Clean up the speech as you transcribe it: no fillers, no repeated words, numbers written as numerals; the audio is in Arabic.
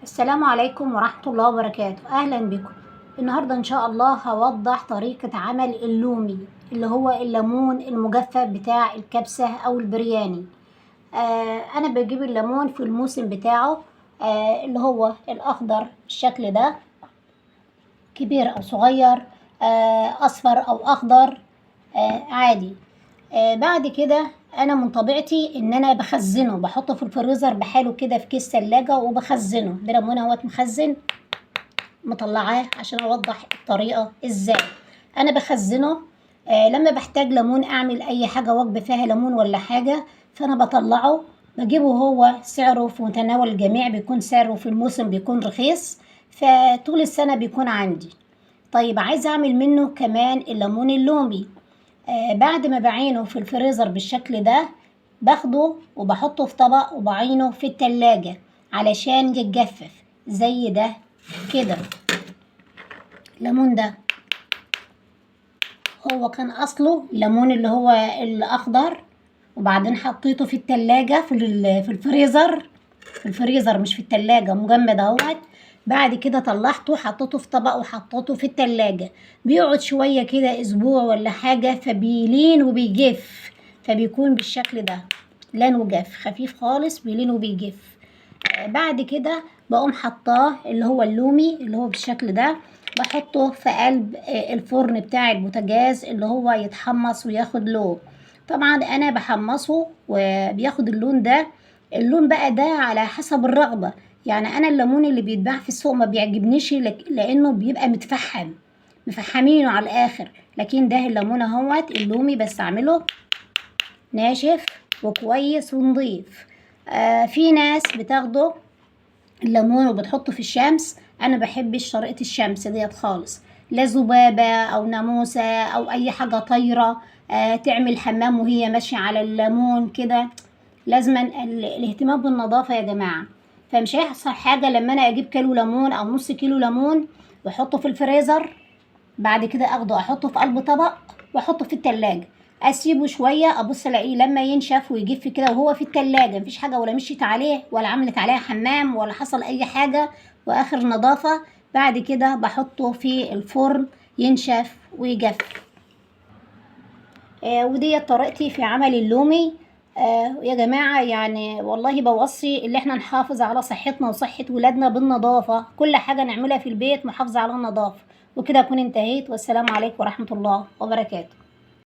السلام عليكم ورحمة الله وبركاته. أهلا بكم. النهاردة إن شاء الله هوضح طريقة عمل اللومي اللي هو الليمون المجفف بتاع الكبسة أو البرياني. أنا بجيب الليمون في الموسم بتاعه، اللي هو الأخضر بالشكل ده، كبير أو صغير، أصفر أو أخضر، عادي. بعد كده انا من طبيعتي ان انا بخزنه، بحطه في الفريزر بحاله كده في كيس ثلاجه وبخزنه. ده ليمون اهوت مخزن، مطلعاه عشان اوضح الطريقه ازاي انا بخزنه. لما بحتاج ليمون اعمل اي حاجه وجبه فيها ليمون ولا حاجه، فانا بطلعه بجيبه. هو سعره في متناول الجميع، بيكون سعره في الموسم بيكون رخيص، فطول السنه بيكون عندي. طيب عايزه اعمل منه كمان الليمون اللومي. بعد ما بعينه في الفريزر بالشكل ده، باخده وبحطه في طبق وبعينه في التلاجة علشان يتجفف زي ده كده. الليمون ده هو كان اصله الليمون اللي هو الاخضر، وبعدين حطيته في التلاجة في الفريزر، في الفريزر مش في التلاجة، مجمد اهوت. بعد كده طلعته حطيته في طبق وحطيته في التلاجة، بيقعد شوية كده اسبوع ولا حاجة، فبيلين وبيجف، فبيكون بالشكل ده، لان وجف خفيف خالص، بيلين وبيجف. بعد كده بقوم حطاه اللي هو اللومي اللي هو بالشكل ده، بحطه في قلب الفرن بتاع البوتاجاز اللي هو يتحمص وياخد لون. طبعا انا بحمصه وبياخد اللون ده. اللون بقى ده على حسب الرغبة. يعني انا الليمون اللي بيتباع في السوق ما بيعجبنيش، لانه بيبقى متفحم، مفحمينه على الاخر. لكن ده الليمون اهوت اللومي بستعمله ناشف وكويس ونضيف. في ناس بتاخده الليمون وبتحطه في الشمس، انا بحبش طريقة الشمس ديت خالص، لا ذبابة او ناموسة او اي حاجة طايرة تعمل حمام وهي ماشية على الليمون كده. لازما الاهتمام بالنظافة يا جماعة. فمش هيحصل حاجة لما انا اجيب كيلو ليمون او نص كيلو ليمون واحطه في الفريزر، بعد كده اخده احطه في قلب طبق واحطه في التلاجة، اسيبه شويه، ابص الاقيه لما ينشف ويجف كده وهو في التلاجة، مفيش حاجه ولا مشيت عليه ولا عملت عليه حمام ولا حصل اي حاجه، واخر نظافه. بعد كده بحطه في الفرن ينشف ويجف. ودي طريقتي في عمل اللومي. يا جماعة، يعني والله بوصي اللي احنا نحافظ على صحتنا وصحة ولادنا بالنظافة، كل حاجة نعملها في البيت محافظة على النظافة. وكده أكون انتهيت، والسلام عليكم ورحمة الله وبركاته.